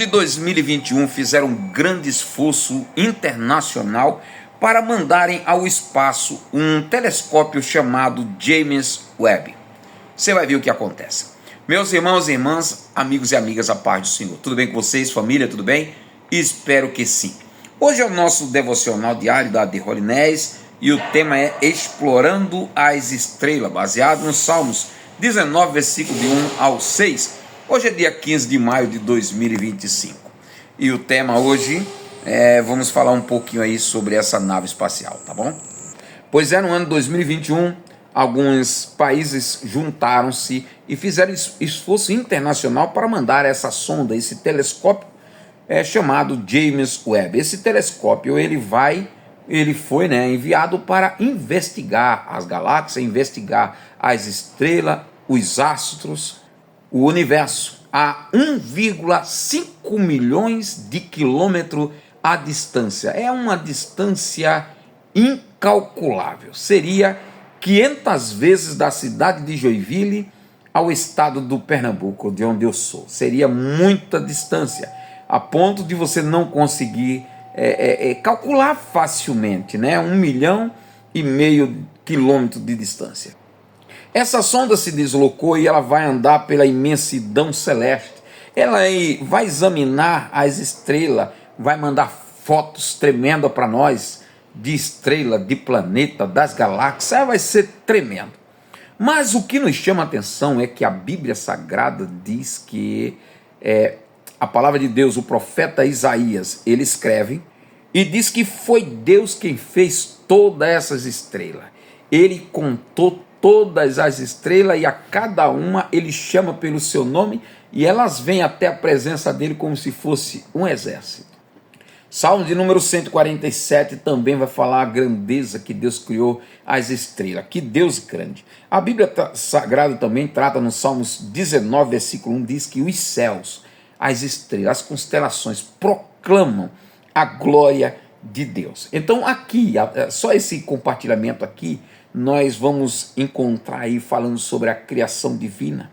De 2021 fizeram um grande esforço internacional para mandarem ao espaço um telescópio chamado James Webb. Você vai ver o que acontece. Meus irmãos e irmãs, amigos e amigas, a paz do Senhor. Tudo bem com vocês, família? Tudo bem? Espero que sim. Hoje é o nosso devocional diário da The Holy Ness e o tema é Explorando as Estrelas, baseado nos Salmos 19, versículo de 1 ao 6. Hoje é dia 15 de maio de 2025 e o tema hoje vamos falar um pouquinho aí sobre essa nave espacial, tá bom? Pois no ano 2021, alguns países juntaram-se e fizeram esforço internacional para mandar essa sonda, esse telescópio chamado James Webb. Esse telescópio ele foi enviado para investigar as galáxias, investigar as estrelas, os astros, o universo a 1,5 milhões de quilômetros à distância. É uma distância incalculável. Seria 500 vezes da cidade de Joinville ao estado do Pernambuco, de onde eu sou. Seria muita distância, a ponto de você não conseguir calcular facilmente, 1,5 milhão de quilômetros de distância. Essa sonda se deslocou e ela vai andar pela imensidão celeste. Ela vai examinar as estrelas, vai mandar fotos tremendas para nós de estrela, de planeta, das galáxias. Vai ser tremendo. Mas o que nos chama a atenção é que a Bíblia Sagrada diz que a palavra de Deus, o profeta Isaías, ele escreve e diz que foi Deus quem fez todas essas estrelas. Ele contou todas as estrelas e a cada uma ele chama pelo seu nome e elas vêm até a presença dele como se fosse um exército. Salmo de número 147 também vai falar a grandeza que Deus criou as estrelas. Que Deus grande. A Bíblia Sagrada também trata no Salmos 19, versículo 1, diz que os céus, as estrelas, as constelações proclamam a glória de Deus. Então aqui, só esse compartilhamento aqui, nós vamos encontrar aí falando sobre a criação divina,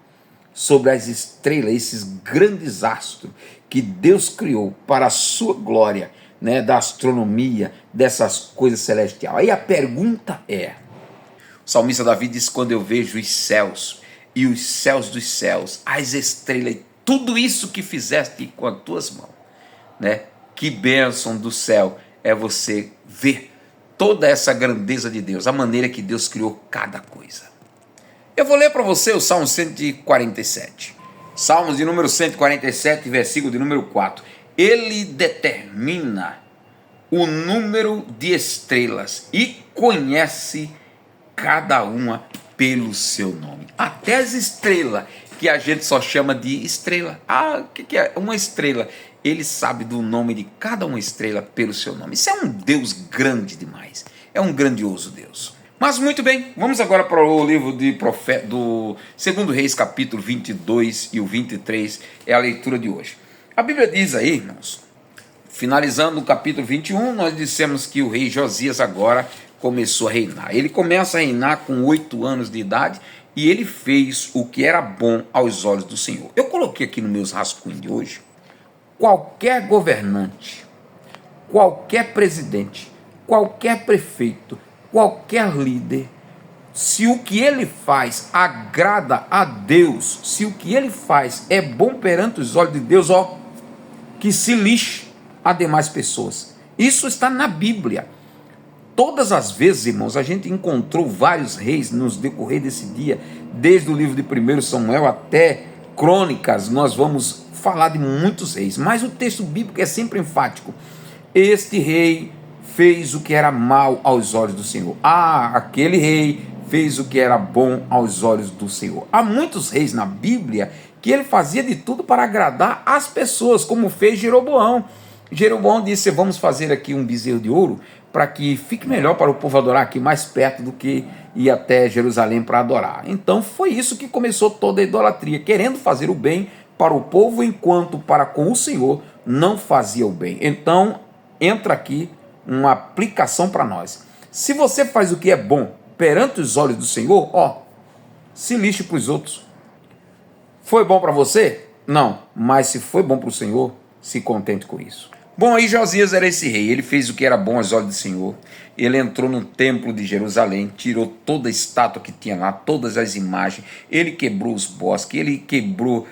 sobre as estrelas, esses grandes astros que Deus criou para a sua glória, da astronomia, dessas coisas celestiais. Aí a pergunta o salmista Davi diz: quando eu vejo os céus e os céus dos céus, as estrelas, tudo isso que fizeste com as tuas mãos, que bênção do céu é você ver toda essa grandeza de Deus, a maneira que Deus criou cada coisa. Eu vou ler para você o Salmo 147. Salmos de número 147, versículo de número 4. Ele determina o número de estrelas e conhece cada uma pelo seu nome. Até as estrelas, que a gente só chama de estrela. O que é uma estrela? Ele sabe do nome de cada uma estrela pelo seu nome. Isso é um Deus grande demais. É um grandioso Deus. Mas muito bem, vamos agora para o livro do 2 Reis, capítulo 22 e o 23, é a leitura de hoje. A Bíblia diz aí, irmãos, finalizando o capítulo 21, nós dissemos que o rei Josias agora começou a reinar. Ele começa a reinar com 8 anos de idade e ele fez o que era bom aos olhos do Senhor. Eu coloquei aqui nos meus rascunhos de hoje: qualquer governante, qualquer presidente, qualquer prefeito, qualquer líder, se o que ele faz agrada a Deus, se o que ele faz é bom perante os olhos de Deus, que se lixe a demais pessoas. Isso está na Bíblia. Todas as vezes, irmãos, a gente encontrou vários reis nos decorrer desse dia, desde o livro de 1 Samuel até Crônicas, nós vamos falar de muitos reis, mas o texto bíblico é sempre enfático. Este rei fez o que era mal aos olhos do Senhor. Aquele rei fez o que era bom aos olhos do Senhor. Há muitos reis na Bíblia que ele fazia de tudo para agradar as pessoas, como fez Jeroboão. Jeroboão disse: vamos fazer aqui um bezerro de ouro para que fique melhor para o povo adorar aqui mais perto do que ir até Jerusalém para adorar. Então foi isso que começou toda a idolatria, querendo fazer o bem para o povo, enquanto para com o Senhor não fazia o bem. Então entra aqui uma aplicação para nós. Se você faz o que é bom perante os olhos do Senhor, se lixe para os outros. Foi bom para você? Não, mas se foi bom para o Senhor, se contente com isso. Bom, aí Josias era esse rei, ele fez o que era bom aos olhos do Senhor. Ele entrou no templo de Jerusalém, tirou toda a estátua que tinha lá, todas as imagens, ele quebrou os bosques, ele quebrou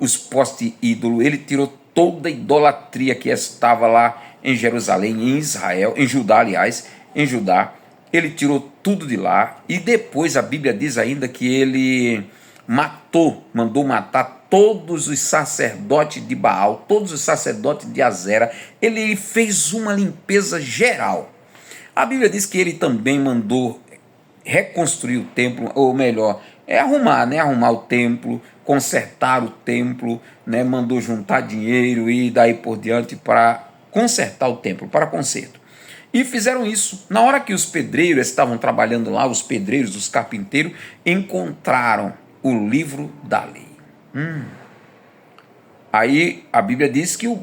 os postes ídolos, ele tirou toda a idolatria que estava lá em Jerusalém, em Israel, em Judá, aliás, em Judá. Ele tirou tudo de lá e depois a Bíblia diz ainda que ele mandou matar todos os sacerdotes de Baal, todos os sacerdotes de Azera. Ele fez uma limpeza geral. A Bíblia diz que ele também mandou reconstruir o templo, ou melhor, arrumar o templo, consertar o templo, mandou juntar dinheiro e daí por diante para consertar o templo, para conserto. E fizeram isso. Na hora que os pedreiros estavam trabalhando lá, os pedreiros, os carpinteiros, encontraram o livro da lei. Aí a Bíblia diz que o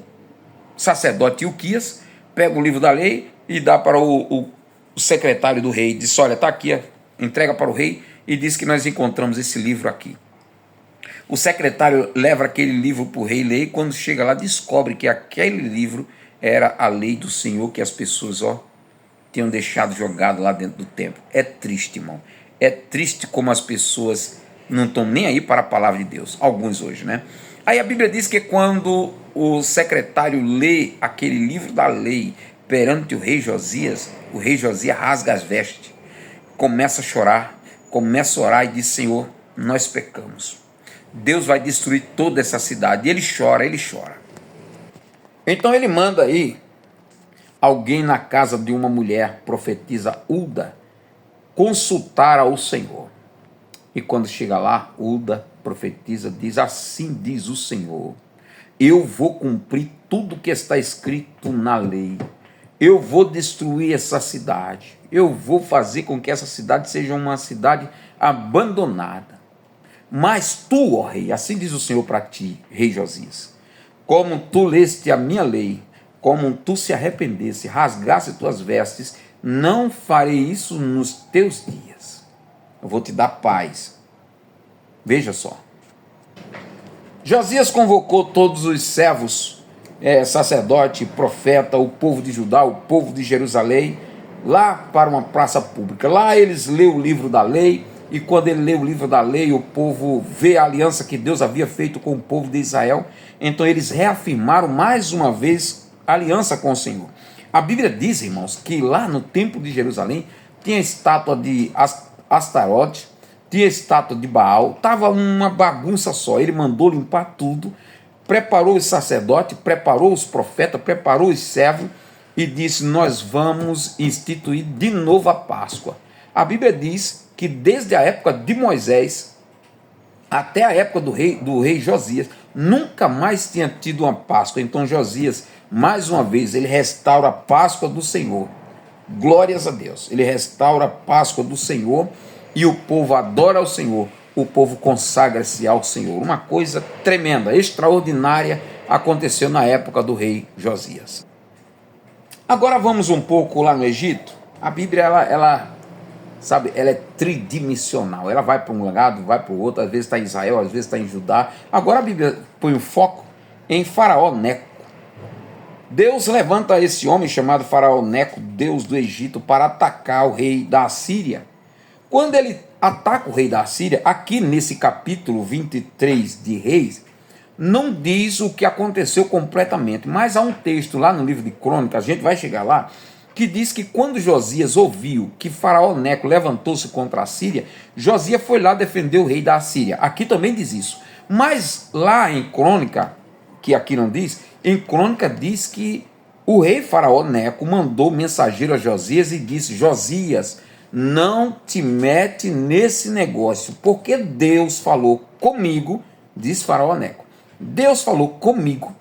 sacerdote Ilquias pega o livro da lei e dá para o secretário do rei. Diz: olha, está aqui, entrega para o rei e diz que nós encontramos esse livro aqui. O secretário leva aquele livro para o rei ler e quando chega lá descobre que aquele livro era a lei do Senhor que as pessoas tinham deixado jogado lá dentro do templo. É triste, irmão. É triste como as pessoas não estão nem aí para a palavra de Deus. Alguns hoje, né? Aí a Bíblia diz que quando o secretário lê aquele livro da lei perante o rei Josias rasga as vestes, começa a chorar, começa a orar e diz: Senhor, nós pecamos. Deus vai destruir toda essa cidade. E ele chora. Então ele manda aí alguém na casa de uma mulher, profetisa Hulda, consultar ao Senhor. E quando chega lá, Hulda profetiza, diz: assim diz o Senhor, eu vou cumprir tudo que está escrito na lei. Eu vou destruir essa cidade. Eu vou fazer com que essa cidade seja uma cidade abandonada. Mas tu, ó rei, assim diz o Senhor para ti, rei Josias, como tu leste a minha lei, como tu se arrependesse, rasgasse tuas vestes, não farei isso nos teus dias. Eu vou te dar paz. Veja só. Josias convocou todos os servos, sacerdote, profeta, o povo de Judá, o povo de Jerusalém, lá para uma praça pública. Lá eles lêem o livro da lei, e quando ele lê o livro da lei, o povo vê a aliança que Deus havia feito com o povo de Israel. Então eles reafirmaram mais uma vez a aliança com o Senhor. A Bíblia diz, irmãos, que lá no templo de Jerusalém tinha estátua de Astarote, tinha estátua de Baal, estava uma bagunça só. Ele mandou limpar tudo, preparou os sacerdotes, preparou os profetas, preparou os servos e disse: nós vamos instituir de novo a Páscoa. A Bíblia diz que desde a época de Moisés até a época do rei Josias, nunca mais tinha tido uma Páscoa. Então Josias, mais uma vez, ele restaura a Páscoa do Senhor. Glórias a Deus. Ele restaura a Páscoa do Senhor e o povo adora ao Senhor. O povo consagra-se ao Senhor. Uma coisa tremenda, extraordinária aconteceu na época do rei Josias. Agora vamos um pouco lá no Egito. A Bíblia, ela é tridimensional. Ela vai para um lado, vai para o outro. Às vezes está em Israel, às vezes está em Judá. Agora a Bíblia põe o foco em Faraó Neco. Deus levanta esse homem chamado Faraó Neco, Deus do Egito, para atacar o rei da Assíria. Quando ele ataca o rei da Assíria, aqui nesse capítulo 23 de Reis, não diz o que aconteceu completamente, mas há um texto lá no livro de Crônicas, a gente vai chegar lá, que diz que quando Josias ouviu que Faraó Neco levantou-se contra a Síria, Josias foi lá defender o rei da Assíria. Aqui também diz isso. Mas lá em Crônica, que aqui não diz, em Crônica diz que o rei Faraó Neco mandou mensageiro a Josias e disse: Josias, não te mete nesse negócio, porque Deus falou comigo, diz Faraó Neco. Deus falou comigo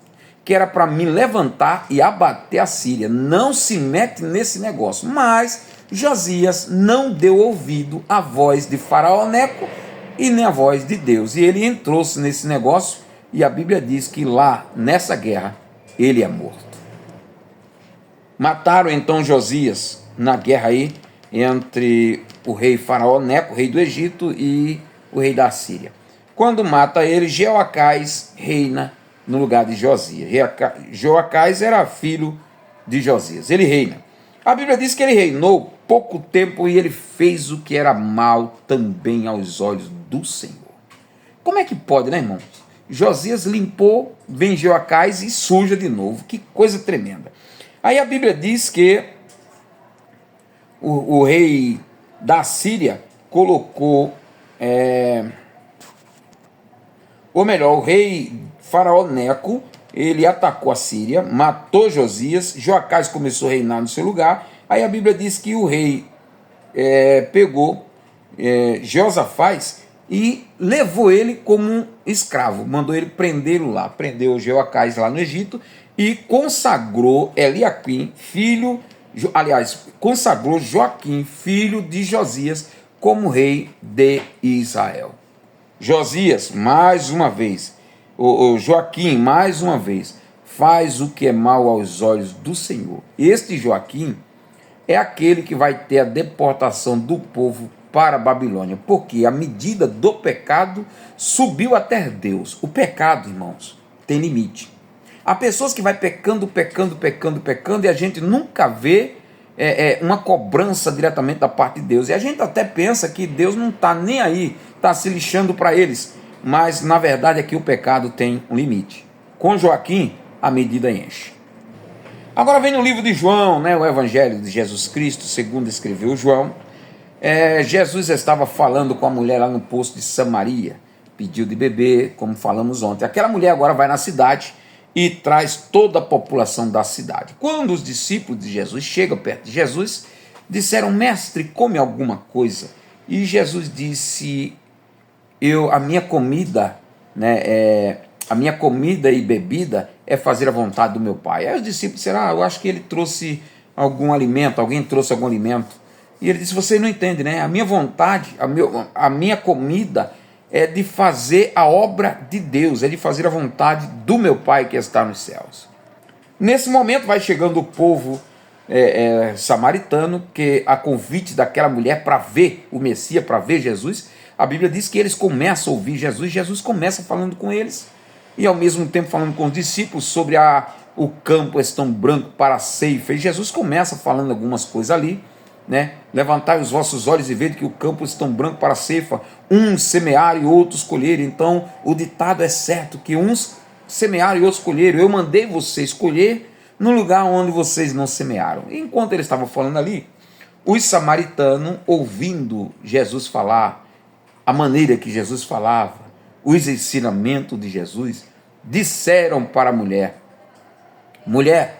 que era para me levantar e abater a Síria. Não se mete nesse negócio. Mas Josias não deu ouvido à voz de Faraó Neco e nem à voz de Deus. E ele entrou-se nesse negócio e a Bíblia diz que lá, nessa guerra, ele é morto. Mataram então Josias na guerra aí entre o rei Faraó Neco, rei do Egito, e o rei da Síria. Quando mata ele, Jeoacás reina no lugar de Josias. Joacás era filho de Josias. Ele reina. A Bíblia diz que ele reinou pouco tempo e ele fez o que era mal também aos olhos do Senhor. Como é que pode, né, irmãos? Josias limpou, vem Joacás e suja de novo. Que coisa tremenda. Aí a Bíblia diz que o rei da Síria colocou, o rei Faraó Neco, ele atacou a Síria, matou Josias, Joacás começou a reinar no seu lugar. Aí a Bíblia diz que o rei pegou Josafás e levou ele como um escravo, mandou ele prendê-lo lá, prendeu Joacás lá no Egito e consagrou Eliaquim, consagrou Joaquim, filho de Josias, como rei de Israel. Josias, mais uma vez, Joaquim, mais uma vez, faz o que é mal aos olhos do Senhor. Este Joaquim é aquele que vai ter a deportação do povo para a Babilônia, porque a medida do pecado subiu até Deus. O pecado, irmãos, tem limite. Há pessoas que vai pecando e a gente nunca vê uma cobrança diretamente da parte de Deus. E a gente até pensa que Deus não está nem aí, está se lixando para eles. Mas na verdade é que o pecado tem um limite. Com Joaquim, a medida enche. Agora vem no livro de João, o Evangelho de Jesus Cristo, segundo escreveu João. Jesus estava falando com a mulher lá no poço de Samaria, pediu de beber, como falamos ontem. Aquela mulher agora vai na cidade e traz toda a população da cidade. Quando os discípulos de Jesus chegam perto de Jesus, disseram: mestre, come alguma coisa. E Jesus disse: a minha comida, a minha comida e bebida é fazer a vontade do meu Pai. Aí os discípulos disseram: eu acho que ele trouxe algum alimento, alguém trouxe algum alimento. E ele disse: você não entende, né? A minha vontade, a minha comida é de fazer a obra de Deus, é de fazer a vontade do meu Pai que está nos céus. Nesse momento vai chegando o povo samaritano, que a convite daquela mulher para ver o Messias, para ver Jesus, a Bíblia diz que eles começam a ouvir Jesus, Jesus começa falando com eles, e ao mesmo tempo falando com os discípulos sobre o campo tão branco para a ceifa, e Jesus começa falando algumas coisas ali, levantai os vossos olhos e vede que o campo tão branco para a ceifa, uns semearam e outros colheram. Então o ditado é certo, que uns semearam e outros colheram. Eu mandei vocês colher no lugar onde vocês não semearam. E enquanto ele estava falando ali, os samaritanos, ouvindo Jesus falar, a maneira que Jesus falava, os ensinamentos de Jesus, disseram para a mulher: mulher,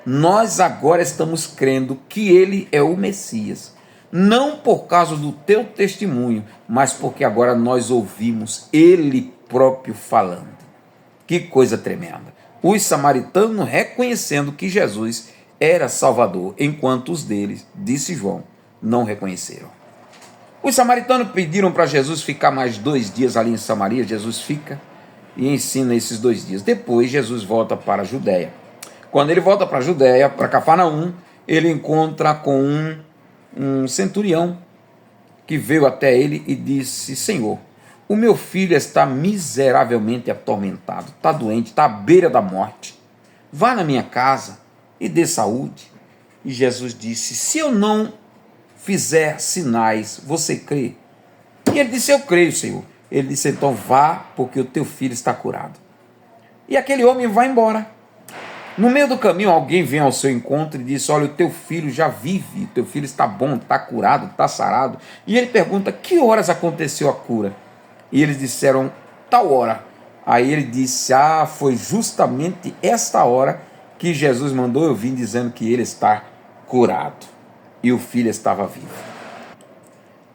nós agora estamos crendo que ele é o Messias, não por causa do teu testemunho, mas porque agora nós ouvimos ele próprio falando. Que coisa tremenda. Os samaritanos reconhecendo que Jesus era Salvador, enquanto os deles, disse João, não reconheceram. Os samaritanos pediram para Jesus ficar mais 2 dias ali em Samaria. Jesus fica e ensina esses 2 dias. Depois Jesus volta para a Judéia. Quando ele volta para a Judéia, para Cafarnaum, ele encontra com um centurião que veio até ele e disse: Senhor, o meu filho está miseravelmente atormentado, está doente, está à beira da morte. Vá na minha casa e dê saúde. E Jesus disse: se eu não fizer sinais, você crê? E ele disse: eu creio, Senhor. Ele disse: então vá, porque o teu filho está curado. E aquele homem vai embora. No meio do caminho, alguém vem ao seu encontro e diz: olha, o teu filho já vive, o teu filho está bom, está curado, está sarado. E ele pergunta: que horas aconteceu a cura? E eles disseram: tal hora. Aí ele disse: foi justamente esta hora que Jesus mandou eu vir dizendo que ele está curado. E o filho estava vivo.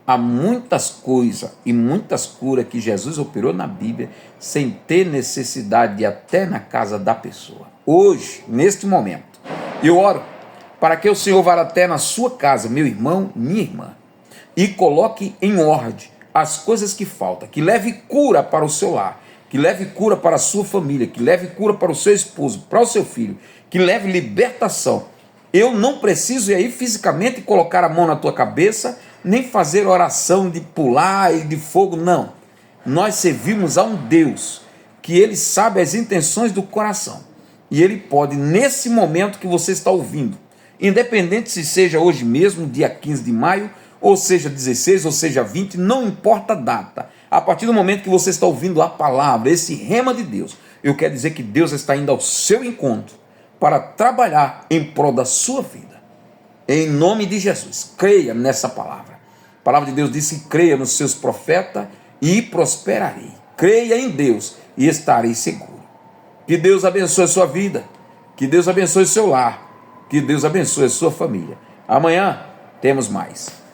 Há muitas coisas e muitas curas que Jesus operou na Bíblia sem ter necessidade de ir até na casa da pessoa. Hoje, neste momento, eu oro para que o Senhor vá até na sua casa, meu irmão, minha irmã, e coloque em ordem as coisas que faltam, que leve cura para o seu lar, que leve cura para a sua família, que leve cura para o seu esposo, para o seu filho, que leve libertação. Eu não preciso ir aí fisicamente colocar a mão na tua cabeça, nem fazer oração de pular e de fogo, não. Nós servimos a um Deus que Ele sabe as intenções do coração. E Ele pode, nesse momento que você está ouvindo, independente se seja hoje mesmo, dia 15 de maio, ou seja 16, ou seja 20, não importa a data. A partir do momento que você está ouvindo a palavra, esse rema de Deus, eu quero dizer que Deus está indo ao seu encontro para trabalhar em prol da sua vida. Em nome de Jesus, creia nessa palavra. A palavra de Deus diz que creia nos seus profetas e prosperarei. Creia em Deus e estarei seguro. Que Deus abençoe a sua vida. Que Deus abençoe o seu lar. Que Deus abençoe a sua família. Amanhã temos mais.